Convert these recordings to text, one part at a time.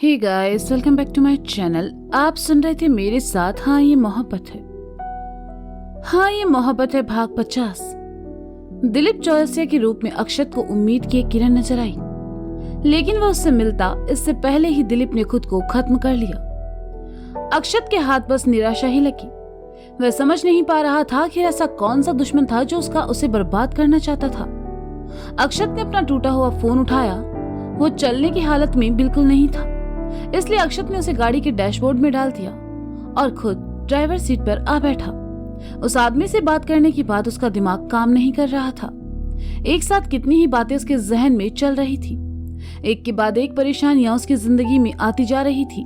Hey guys, welcome back to my channel. आप सुन रहे थे मेरे साथ हाँ ये मोहब्बत है। हाँ ये मोहब्बत है भाग 50। दिलीप चौरसिया के रूप में अक्षत को उम्मीद की एक किरण नजर आई, लेकिन वह उससे मिलता इससे पहले ही दिलीप ने खुद को खत्म कर लिया। अक्षत के हाथ बस निराशा ही लगी। वह समझ नहीं पा रहा था कि ऐसा कौन सा दुश्मन था जो उसे बर्बाद करना चाहता था। अक्षत ने अपना टूटा हुआ फोन उठाया। वो चलने की हालत में बिल्कुल नहीं था, इसलिए अक्षत ने उसे गाड़ी के डैशबोर्ड में डाल दिया और खुद ड्राइवर सीट पर आ बैठा। उस आदमी से बात करने के बाद उसका दिमाग काम नहीं कर रहा था। एक साथ कितनी ही बातें उसके जहन में चल रही थी। एक के बाद एक परेशानियां उसकी जिंदगी में आती जा रही थी,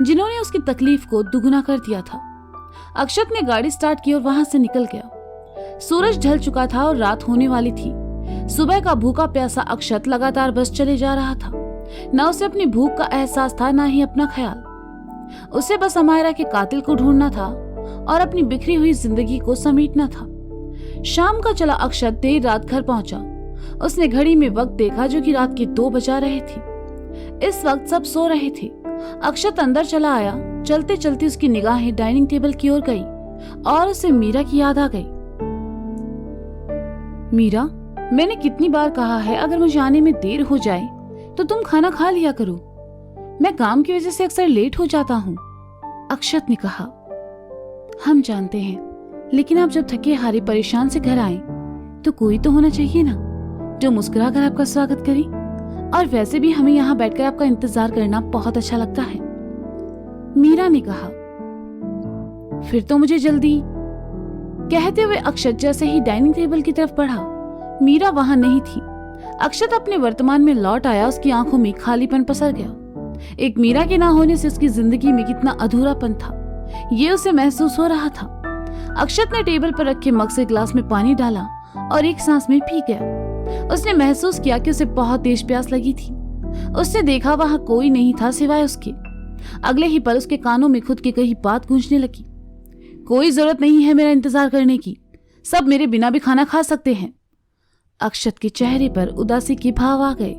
जिन्होंने उसकी तकलीफ को दुगुना कर दिया था। अक्षत ने गाड़ी स्टार्ट की और वहां से निकल गया। सूरज ढल चुका था और रात होने वाली थी। सुबह का भूखा प्यासा अक्षत लगातार बस चले जा रहा था। न उसे अपनी भूख का एहसास था, न ही अपना ख्याल। उसे बस अमायरा के कातिल को ढूंढना था और अपनी बिखरी हुई जिंदगी को समेटना था। शाम का चला अक्षत देर रात घर पहुंचा। उसने घड़ी में वक्त देखा जो कि रात के 2 बजा रहे थे। इस वक्त सब सो रहे थे। अक्षत अंदर चला आया। चलते चलते उसकी निगाहें डाइनिंग टेबल की ओर गई और उसे मीरा की याद आ गई। मीरा, मैंने कितनी बार कहा है अगर मुझे आने में देर हो जाए तो तुम खाना खा लिया करो। मैं काम की वजह से अक्सर लेट हो जाता हूँ, अक्षत ने कहा। हम जानते हैं, लेकिन आप जब थके हारे परेशान से घर आए तो कोई तो होना चाहिए ना जो मुस्कुरा कर आपका स्वागत करे। और वैसे भी हमें यहाँ बैठकर आपका इंतजार करना बहुत अच्छा लगता है, मीरा ने कहा। फिर तो मुझे जल्दी, कहते हुए अक्षत जैसे ही डाइनिंग टेबल की तरफ बढ़ा, मीरा वहां नहीं थी। अक्षत अपने वर्तमान में लौट आया। उसकी आंखों में खालीपन पसर गया। एक मीरा के ना होने से उसकी जिंदगी में कितना अधूरापन था, ये उसे महसूस हो रहा था। अक्षत ने टेबल पर रखे मग से ग्लास में पानी डाला और एक सांस में पी गया। उसने महसूस किया कि उसे बहुत तेज प्यास लगी थी। उसने देखा वहां कोई नहीं था सिवाय उसके। अगले ही पल उसके कानों में खुद की कही बात गूंजने लगी। कोई जरूरत नहीं है मेरा इंतजार करने की, सब मेरे बिना भी खाना खा सकते हैं। अक्षत के चेहरे पर उदासी के भाव आ गए।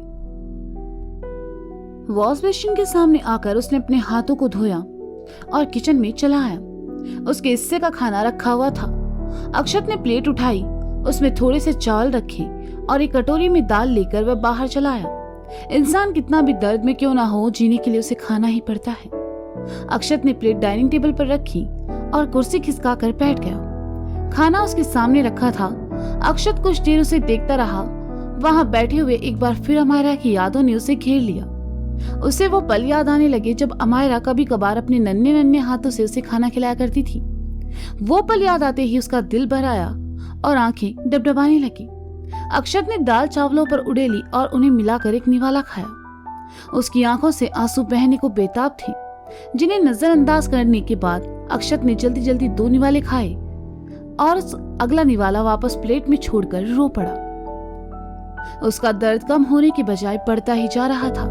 वॉश बेसिन के सामने आकर उसने अपने हाथों को धोया और किचन में चला आया। उसके हिस्से का खाना रखा हुआ था। अक्षत ने प्लेट उठाई, उसमें थोड़े से चावल रखे और एक कटोरी में दाल लेकर वह बाहर चला आया। इंसान कितना भी दर्द में क्यों ना हो, जीने के लिए उसे खाना ही पड़ता है। अक्षत ने प्लेट डाइनिंग टेबल पर रखी और कुर्सी खिसका कर बैठ गया। खाना उसके सामने रखा था। अक्षत कुछ देर उसे देखता रहा। वहां बैठे हुए एक बार फिर अमायरा की यादों ने उसे घेर लिया। उसे वो पल याद आने लगे जब अमायरा कभी कभार अपने नन्हे नन्हे हाथों से उसे खाना खिलाया करती थी। वो पल याद आते ही उसका दिल भर आया और आंखें डबडबाने लगी। अक्षत ने दाल चावलों पर उड़ेली और उन्हें मिलाकर एक निवाला खाया। उसकी आंखों से आंसू बहने को बेताब थे, जिन्हें नजरअंदाज करने के बाद अक्षत ने जल्दी जल्दी 2 निवाले खाए और अगला निवाला वापस प्लेट में छोड़कर रो पड़ा। उसका दर्द कम होने के बजाय बढ़ता ही जा रहा था।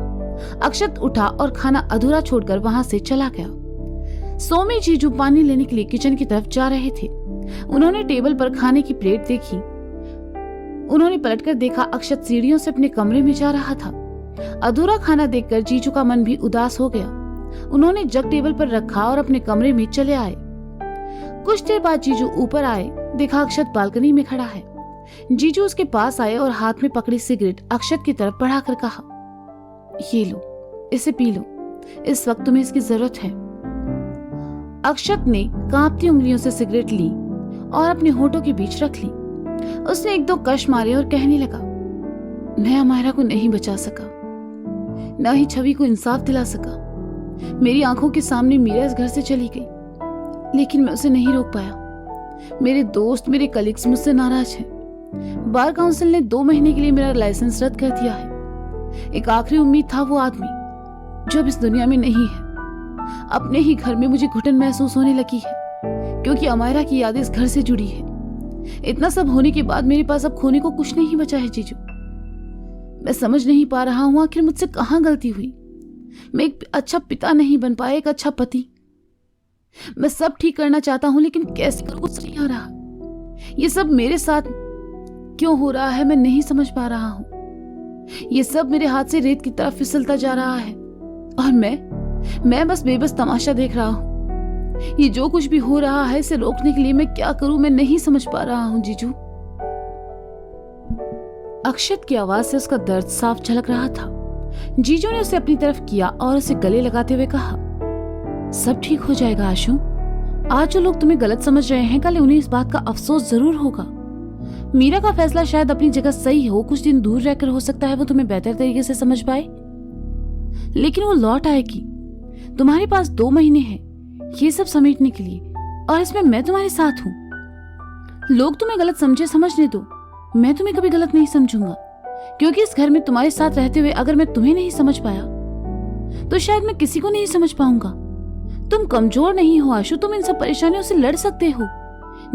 अक्षत उठा और खाना अधूरा छोड़कर वहां से चला गया। सोमी जीजू पानी लेने के लिए किचन की तरफ जा रहे थे। उन्होंने टेबल पर खाने की प्लेट देखी। उन्होंने पलटकर देखा अक्षत सीढ़ियों से अपने कमरे में जा रहा था। अधूरा खाना देखकर जीजू का मन भी उदास हो गया। उन्होंने जग टेबल पर रखा और अपने कमरे में चले आए। कुछ देर बाद जीजू ऊपर आए, देखा अक्षत बालकनी में खड़ा है। जीजू उसके पास आए और हाथ में पकड़ी सिगरेट अक्षत की तरफ बढ़ाकर कहा, ये लो, इसे पी लो, इस वक्त तुम्हें इसकी जरूरत है। अक्षत ने कांपती उंगलियों से सिगरेट ली और अपने होठों के बीच रख ली। उसने 1-2 कश मारे और कहने लगा, मैं अमायरा को नहीं बचा सका, न ही छवि को इंसाफ दिला सका। मेरी आंखों के सामने मीरा इस घर से चली गई, लेकिन मैं उसे नहीं रोक पाया। मेरे दोस्त, मेरे कलीग्स मुझसे नाराज हैं। बार काउंसिल ने 2 महीने के लिए मेरा लाइसेंस रद्द कर दिया है। एक आखिरी उम्मीद था वो आदमी जो अब इस दुनिया में नहीं है। अपने ही घर में मुझे घुटन महसूस होने लगी है, क्योंकि अमायरा की यादें इस घर से जुड़ी है। इतना सब होने के बाद मेरे पास अब खोने को कुछ नहीं बचा है जीजू। मैं समझ नहीं पा रहा हूं आखिर मुझसे कहां गलती हुई। मैं एक अच्छा पिता नहीं बन पाया, एक अच्छा पति। मैं सब ठीक करना चाहता हूं, लेकिन कैसे करूं, कुछ नहीं आ रहा। ये सब मेरे साथ क्यों हो रहा है मैं नहीं समझ पा रहा हूं। ये सब मेरे हाथ से रेत की तरफ फिसलता जा रहा है और मैं बस बेबस तमाशा देख रहा हूँ। ये जो कुछ भी हो रहा है इसे रोकने के लिए मैं क्या करूं, मैं नहीं समझ पा रहा हूं जीजू। अक्षत की आवाज से उसका दर्द साफ झलक रहा था। जीजू ने उसे अपनी तरफ किया और उसे गले लगाते हुए कहा, सब ठीक हो जाएगा आशु। आज जो लोग तुम्हें गलत समझ रहे हैं, कल उन्हें इस बात का अफसोस जरूर होगा। मीरा का फैसला शायद अपनी जगह सही हो, कुछ दिन दूर रहकर हो सकता है वो तुम्हें बेहतर तरीके से समझ पाए, लेकिन वो लौट आएगी। तुम्हारे पास 2 महीने हैं ये सब समेटने के लिए, और इसमें मैं तुम्हारे साथ हूं। लोग तुम्हें गलत समझे, समझने दो, मैं तुम्हें कभी गलत नहीं समझूंगा, क्योंकि इस घर में तुम्हारे साथ रहते हुए अगर मैं तुम्हें नहीं समझ पाया तो शायद मैं किसी को नहीं समझ पाऊंगा। तुम कमजोर नहीं हो आशु, तुम इन सब परेशानियों से लड़ सकते हो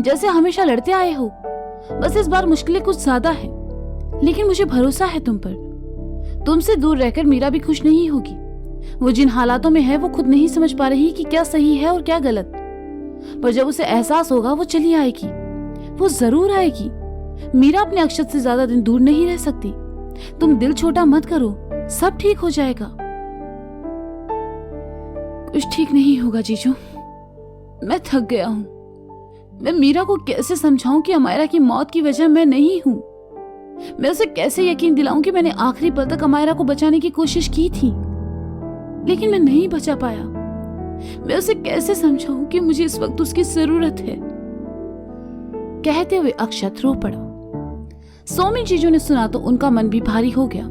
जैसे हमेशा लड़ते आए हो। बस इस बार मुश्किलें कुछ ज्यादा है, लेकिन मुझे भरोसा है तुम पर। तुमसे दूर रहकर मीरा भी खुश नहीं होगी। वो जिन हालातों में है वो खुद नहीं समझ पा रही कि क्या सही है और क्या गलत, पर जब उसे एहसास होगा वो चली आएगी, वो जरूर आएगी। मीरा अपने अक्षत से ज्यादा दिन दूर नहीं रह सकती। तुम दिल छोटा मत करो, सब ठीक हो जाएगा। कुछ ठीक नहीं होगा जीजू, मैं थक गया हूं। मैं मीरा को कैसे समझाऊं कि अमायरा की मौत की वजह मैं नहीं हूं। मैं उसे कैसे यकीन दिलाऊं कि मैंने आखिरी पल तक अमायरा को बचाने की कोशिश की थी, लेकिन मैं नहीं बचा पाया। मैं उसे कैसे समझाऊं कि मुझे इस वक्त उसकी जरूरत है। कहते हुए अक्षत रो पड़ा। सोमी जीजू ने सुना तो उनका मन भी भारी हो गया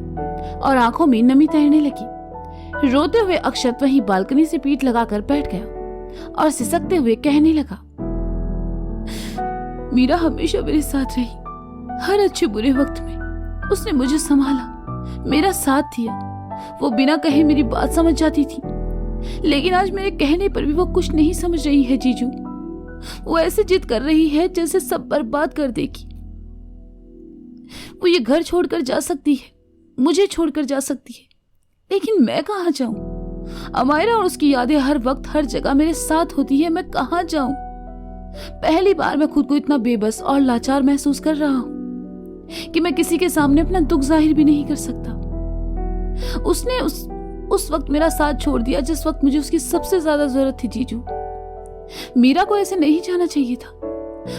और आंखों में नमी तैरने लगी। रोते हुए अक्षत वहीं बालकनी से पीठ लगाकर बैठ गया और सिसकते हुए कहने लगा, मीरा हमेशा मेरे साथ रही, हर अच्छे बुरे वक्त में उसने मुझे संभाला, मेरा साथ दिया। वो बिना कहे मेरी बात समझ जाती थी, लेकिन आज मेरे कहने पर भी वो कुछ नहीं समझ रही है जीजू। वो ऐसे जिद कर रही है जैसे सब बर्बाद कर देगी। वो ये घर छोड़कर जा सकती है, मुझे छोड़कर जा सकती है, लेकिन मैं कहाँ जाऊं? अमायरा और उसकी यादें हर वक्त हर जगह मेरे साथ होती है, मैं कहाँ जाऊं? पहली बार मैं खुद को इतना बेबस और लाचार महसूस कर रहा हूं कि मैं किसी के सामने अपना दुख जाहिर भी नहीं कर सकता। उसने उस वक्त मेरा साथ छोड़ दिया जिस वक्त मुझे उसकी सबसे ज्यादा जरूरत थी जीजू। मीरा को ऐसे नहीं जाना चाहिए था।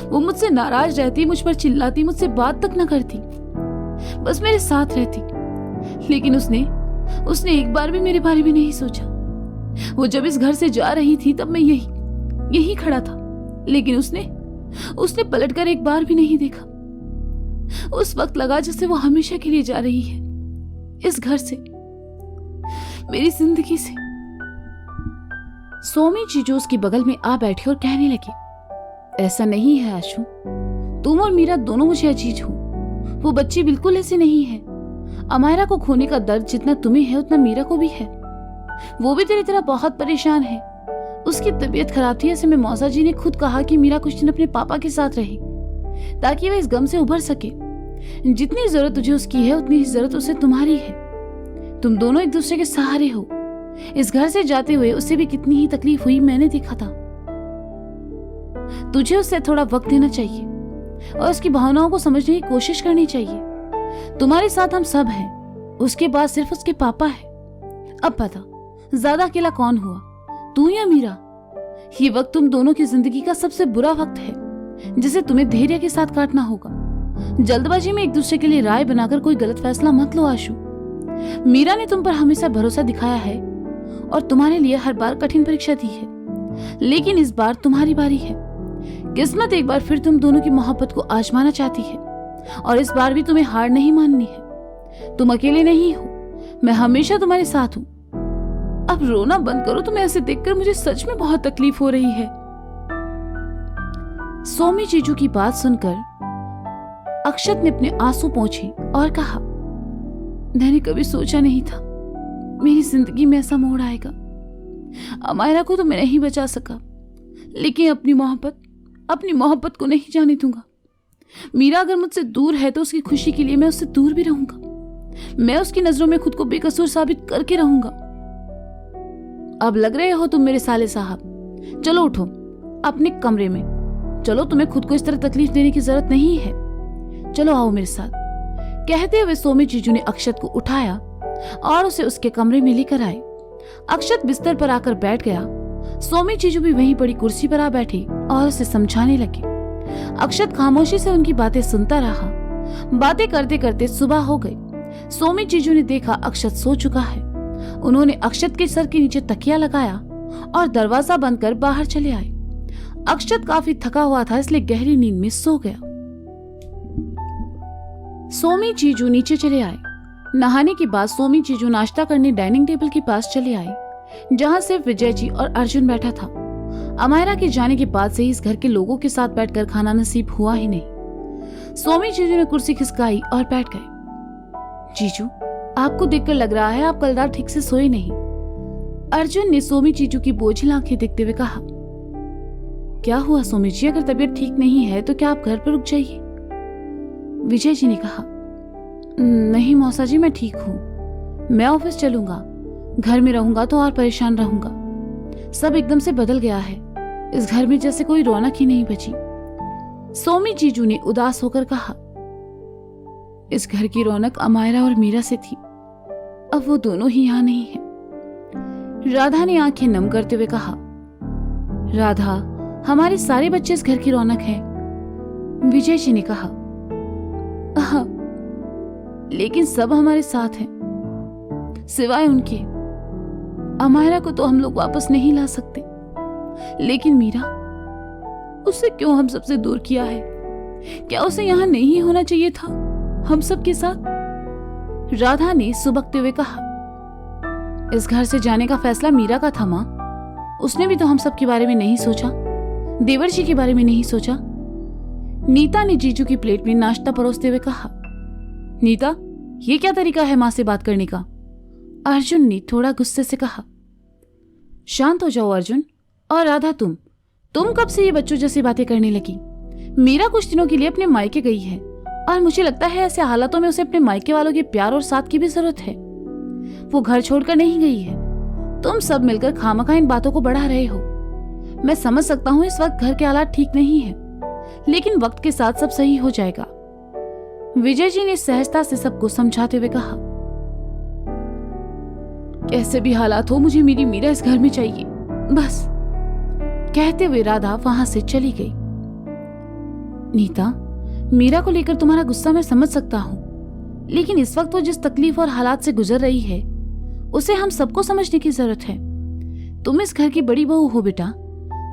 वो मुझसे नाराज रहती, मुझ पर चिल्लाती, मुझसे बात तक न करती, बस मेरे साथ रहती। लेकिन उसने एक बार भी मेरे बारे में नहीं सोचा। वो जब इस घर से जा रही थी तब मैं यही खड़ा था, लेकिन उसने पलटकर एक बार भी नहीं देखा। उस वक्त लगा जैसे वो हमेशा के लिए जा रही है, इस घर से, मेरी जिंदगी से। सोमी जीजू उसके बगल में आ बैठी और कहने लगी, ऐसा नहीं है आशु, तुम और मीरा दोनों मुझे अजीज हो। वो बच्ची बिल्कुल ऐसी नहीं है। अमायरा को खोने का दर्द जितना तुम्हें है उतना मीरा को भी है। वो भी तेरी तरह बहुत परेशान है। उसकी तबीयत खराब थी, ऐसे में मौसा जी ने खुद कहा कि मीरा कुछ दिन अपने पापा के साथ रहे ताकि वह इस गम से उभर सके। जितनी जरूरत तुझे उसकी है उतनी ही जरूरत उसे तुम्हारी है। तुम दोनों एक दूसरे के सहारे हो। इस घर से जाते हुए उसे भी कितनी ही तकलीफ हुई मैंने देखा था। तुझे उससे थोड़ा वक्त देना चाहिए और उसकी भावनाओं को समझने की कोशिश करनी चाहिए। तुम्हारे साथ हम सब हैं, उसके बाद सिर्फ उसके पापा है। अब बता, ज्यादा अकेला कौन हुआ, तू या मीरा? ये वक्त तुम दोनों की जिंदगी का सबसे बुरा वक्त है जिसे तुम्हें धैर्य के साथ काटना होगा। जल्दबाजी में एक दूसरे के लिए राय बनाकर कोई गलत फैसला मत लो आशु। मीरा ने तुम पर हमेशा भरोसा दिखाया है और तुम्हारे लिए हर बार कठिन परीक्षा दी है, लेकिन इस बार तुम्हारी बारी है। किस्मत एक बार फिर तुम दोनों की मोहब्बत को आजमाना चाहती है और इस बार भी तुम्हें हार नहीं माननी है। तुम अकेले नहीं हो, मैं हमेशा तुम्हारे साथ हूं। अब रोना बंद करो, तुम्हें ऐसे देखकर मुझे सच में बहुत तकलीफ हो रही है। सोमी जीजू की बात सुनकर अक्षत ने अपने आंसू पोंछे और कहा, मैंने कभी सोचा नहीं था मेरी जिंदगी में ऐसा मोड़ आएगा। अमायरा को तो मैं नहीं बचा सका, लेकिन अपनी मोहब्बत को नहीं जाने दूंगा। मीरा अगर मुझसे दूर है तो उसकी खुशी के लिए मैं उससे दूर भी रहूंगा। मैं उसकी नजरों में खुद को बेकसूर साबित करके रहूंगा। अब लग रहे हो तुम मेरे साले साहब। चलो उठो अपने कमरे में, चलो, तुम्हें खुद को इस तरह तकलीफ देने की जरूरत नहीं है। चलो आओ मेरे साथ। कहते हुए सोमी जीजू ने अक्षत को उठाया और उसे उसके कमरे में लेकर आए अक्षत बिस्तर पर आकर बैठ गया। सोमी जीजू भी वहीं पड़ी कुर्सी पर आ बैठी और उसे समझाने लगी। अक्षत खामोशी से उनकी बातें सुनता रहा। बातें करते करते सुबह हो गई। सोमी जीजू ने देखा अक्षत सो चुका है। उन्होंने अक्षत के सर के नीचे तकिया लगाया और दरवाजा बंद कर बाहर चले आए। अक्षत काफी थका हुआ था, इसलिए गहरी नींद में सो गया। सोमी जीजू नीचे चले आए। नहाने के बाद सोमी जीजू नाश्ता करने डाइनिंग टेबल के पास चले आए, जहां सिर्फ विजय जी और अर्जुन बैठा था। अमायरा के जाने के बाद से इस घर के लोगों के साथ बैठकर खाना नसीब हुआ ही नहीं। सोमी जीजू ने कुर्सी खिसकाई और बैठ गए। जीजू, आपको देखकर लग रहा है आप कल रात ठीक से सोए नहीं। अर्जुन ने सोमी जीजू की बोझिल आंखें देखते हुए कहा। क्या हुआ सोमी जी, अगर तबीयत ठीक नहीं है तो क्या आप घर पर रुक जाइए। विजय जी ने कहा, नहीं मौसा जी, मैं ठीक हूँ। मैं ऑफिस चलूंगा, घर में रहूंगा तो और परेशान रहूंगा। सब एकदम से बदल गया है, इस घर में जैसे कोई रौनक ही नहीं बची। सोमी जीजू ने उदास होकर कहा, इस घर की रौनक अमायरा और मीरा से थी, अब वो दोनों ही यहाँ नहीं है। राधा ने आंखें नम करते हुए कहा, राधा, हमारे सारे बच्चे इस घर की रौनक हैं। विजय जी ने कहा, हाँ, लेकिन सब हमारे साथ हैं, सिवाय उनके। अमायरा को तो हम लोग वापस नहीं ला सकते, लेकिन मीरा, उसे क्यों हम सबसे दूर किया है? क्या उसे यहाँ नहीं होना चाहिए था हम सब के साथ? राधा ने सुबकते हुए कहा, इस घर से जाने का फैसला मीरा का था मां। उसने भी तो हम सब के बारे में नहीं सोचा, देवर जी के बारे में नहीं सोचा। नीता ने जीजू की प्लेट में नाश्ता परोसते हुए कहा, नीता, ये क्या तरीका है मां से बात करने का? अर्जुन ने थोड़ा गुस्से से कहा। शांत हो जाओ अर्जुन। और राधा, तुम कब से ये बच्चों जैसी बातें करने लगी? मीरा कुछ दिनों के लिए अपने मायके गई है और मुझे लगता है ऐसे हालातों में उसे अपने मायके वालों के प्यार और साथ की भी जरूरत है। वो घर छोड़कर नहीं गई है। तुम सब मिलकर खामखा इन बातों को बढ़ा रहे हो। मैं समझ सकता हूँ इस वक्त घर के हालात ठीक नहीं है, लेकिन वक्त के साथ सब सही हो जाएगा। विजय जी ने सहजता से सबको समझाते हुए कहा, कैसे भी हालात हो, मुझे मेरी मीरा इस घर में चाहिए, बस। कहते हुए राधा वहां से चली गई। नीता, मीरा को लेकर तुम्हारा गुस्सा मैं समझ सकता हूँ, लेकिन इस वक्त वो जिस तकलीफ और हालात से गुजर रही है उसे हम सबको समझने की जरूरत है। तुम इस घर की बड़ी बहू हो बेटा,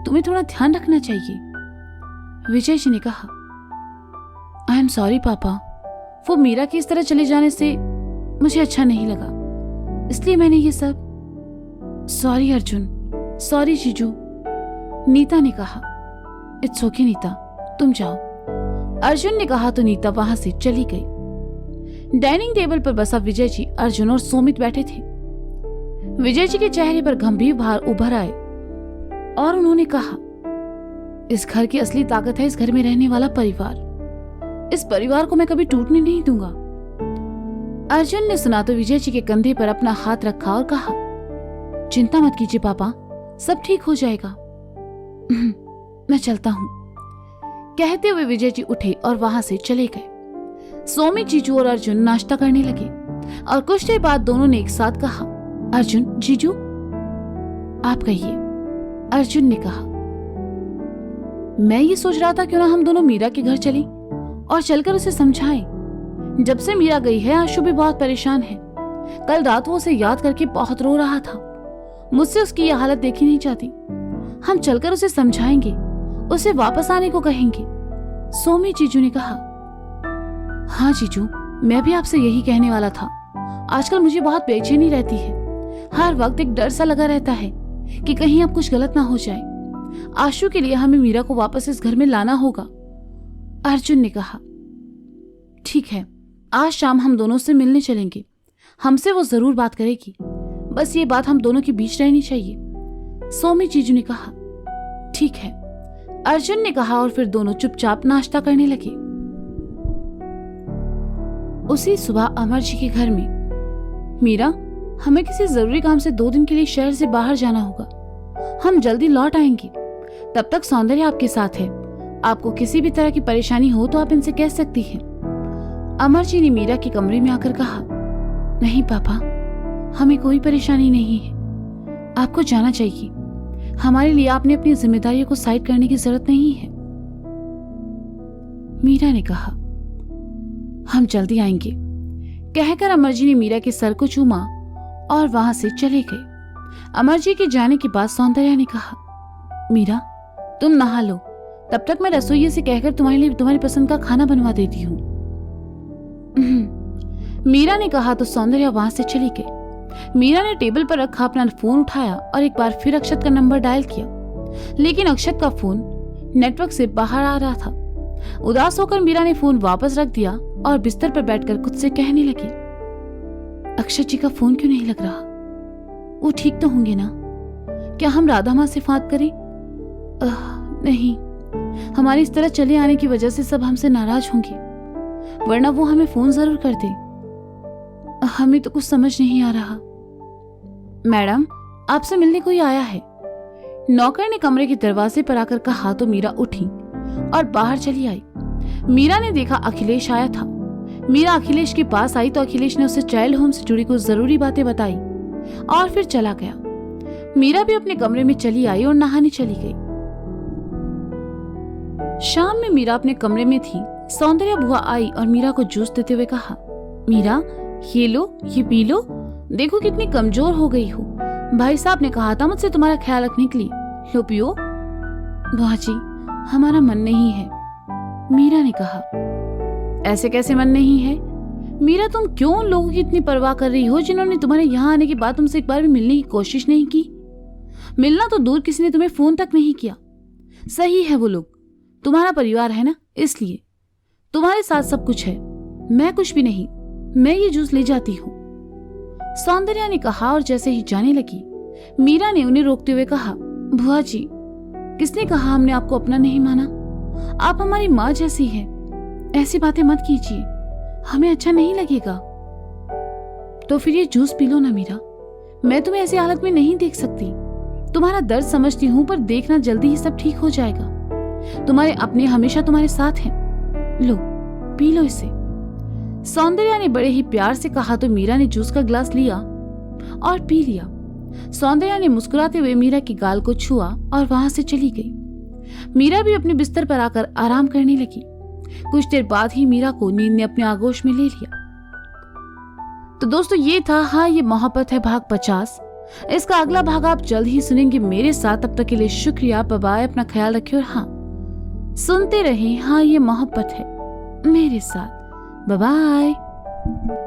तुम्हें थोड़ा ध्यान रखना चाहिए। विजय जी ने कहा, आई एम सॉरी पापा, वो मीरा की इस तरह चले जाने से मुझे अच्छा नहीं लगा, इसलिए मैंने ये सब। सॉरी अर्जुन, सॉरी जीजू। नीता ने कहा, इट्स ओके नीता, तुम जाओ। अर्जुन ने कहा तो नीता वहां से चली गई। डाइनिंग टेबल पर बसा विजय जी, अर्जुन और सोमित बैठे थे। विजय जी के चेहरे पर गंभीर भाव उभर आए और उन्होंने कहा, इस घर की असली ताकत है इस घर में रहने वाला परिवार। इस परिवार को मैं कभी टूटने नहीं दूंगा। अर्जुन ने सुना तो विजय जी के कंधे पर अपना हाथ रखा और कहा, चिंता मत कीजिए पापा, सब ठीक हो जाएगा। मैं चलता हूं। कहते हुए विजय जी उठे और वहां से चले गए। सोमी, जीजू और अर्जुन नाश्ता करने लगे और कुछ देर बाद दोनों ने एक साथ कहा, अर्जुन, जीजू आप कहिए। अर्जुन ने कहा, मैं ये सोच रहा था क्यों ना हम दोनों मीरा के घर चलें और चलकर उसे समझाएं। जब से मीरा गई है आशु भी बहुत परेशान है। कल रात वो उसे याद करके बहुत रो रहा था। मुझसे उसकी यह हालत देखी नहीं जाती। हम चलकर उसे समझाएंगे, उसे वापस आने को कहेंगे। सोमी जीजू ने कहा, हाँ जीजू, मैं भी आपसे यही कहने वाला था। आजकल मुझे बहुत बेचैनी रहती है। हर वक्त एक डर सा लगा रहता है कि कहीं अब कुछ गलत ना हो जाए। आशु के लिए हमें मीरा को वापस इस घर में लाना होगा। अर्जुन ने कहा, ठीक है, आज शाम हम दोनों से मिलने चलेंगे। हमसे वो जरूर बात करेगी, बस ये बात हम दोनों के बीच रहनी चाहिए। सोमी जीजू ने कहा, ठीक है। अर्जुन ने कहा और फिर दोनों चुपचाप नाश्ता करने लगे। उसी सुबह अमर जी के घर में, मीरा, हमें किसी जरूरी काम से 2 दिन के लिए शहर से बाहर जाना होगा। हम जल्दी लौट आएंगे। तब तक सौंदर्य आपके साथ है। आपको किसी भी तरह की परेशानी हो तो आप इनसे कह सकती हैं। अमर जी ने मीरा के कमरे में आकर कहा, नहीं पापा, हमें कोई परेशानी नहीं है। आपको जाना चाहिए। हमारे लिए आपने अपनी जिम्मेदारियों को साइड करने की जरूरत नहीं है। मीरा ने कहा, हम जल्दी आएंगे। कहकर अमरजी ने मीरा के सर को चूमा और वहां से चले गए। अमरजी के जाने के बाद सौंदर्या ने कहा, मीरा तुम नहा लो, तब तक मैं रसोइये से कहकर तुम्हारे लिए तुम्हारी पसंद का खाना बनवा देती हूँ। मीरा ने कहा तो सौंदर्या वहां से चली गई। मीरा ने टेबल पर रखा अपना फोन उठाया और एक बार फिर अक्षत का नंबर डायल किया, लेकिन अक्षत का फोन नेटवर्क से बाहर आ रहा था। उदास होकर मीरा ने फोन वापस रख दिया और बिस्तर पर बैठकर खुद से कहने लगी, अक्षत जी का फोन क्यों नहीं लग रहा? वो ठीक तो होंगे ना? क्या हम राधा माँ से बात करें? नहीं, हमारी इस तरह चले आने की वजह से सब हमसे नाराज होंगे, वरना वो हमें फोन जरूर करते। हमें तो कुछ समझ नहीं आ रहा। मैडम, आपसे मिलने कोई आया है। नौकर ने कमरे के दरवाजे पर आकर कहा तो मीरा उठी और बाहर चली आई। मीरा ने देखा अखिलेश आया था। मीरा अखिलेश के पास आई तो अखिलेश ने उसे चाइल्ड होम से जुड़ी कुछ जरूरी बातें बताई और फिर चला गया। मीरा भी अपने कमरे में चली आई और नहाने चली गई। शाम में मीरा अपने कमरे में थी। सौंदर्या बुआ आई और मीरा को जूस देते हुए कहा, मीरा ये लो, ये पी लो, देखो कितनी कमजोर हो गई हो। भाई साहब ने कहा था मुझसे तुम्हारा ख्याल रखने के लिए, लो पियो। बुआ जी, हमारा मन नहीं है, मीरा ने कहा। ऐसे कैसे मन नहीं है मीरा? तुम क्यों उन लोगों की इतनी परवाह कर रही हो जिन्होंने तुम्हारे यहाँ आने के बाद तुमसे एक बार भी मिलने की कोशिश नहीं की? मिलना तो दूर, किसी ने तुम्हें फोन तक नहीं किया। सही है, वो लोग तुम्हारा परिवार है ना, इसलिए तुम्हारे साथ सब कुछ है। मैं कुछ भी नहीं, मैं ये जूस ले जाती हूँ, सौंदर्या ने कहा। और जैसे ही जाने लगी, मीरा ने उन्हें रोकते हुए कहा, बुआ जी, किसने कहा हमने आपको अपना नहीं माना? आप हमारी माँ जैसी है, ऐसी बातें मत कीजिए, हमें अच्छा नहीं लगेगा। तो फिर ये जूस पी लो ना मीरा, मैं तुम्हें ऐसी हालत में नहीं देख सकती। तुम्हारा दर्द समझती हूँ, पर देखना जल्दी ही सब ठीक हो जाएगा। तुम्हारे अपने हमेशा तुम्हारे साथ हैं। लो, पी लो इसे, सौंदर्या ने बड़े ही प्यार से कहा तो मीरा ने जूस का ग्लास लिया और पी लिया। सौंदर्या ने मुस्कुराते हुए मीरा की गाल को छुआ और वहां से चली गई। मीरा भी अपने बिस्तर पर आकर आराम करने लगी। कुछ देर बाद ही मीरा को नींद ने अपने आगोश में ले लिया। तो दोस्तों, ये था हाँ ये मोहब्बत है भाग 50। इसका अगला भाग आप जल्द ही सुनेंगे मेरे साथ। तब तक के लिए शुक्रिया, बाय बाय, अपना ख्याल रखिए और हाँ सुनते रहें हाँ ये मोहब्बत है मेरे साथ। Bye bye.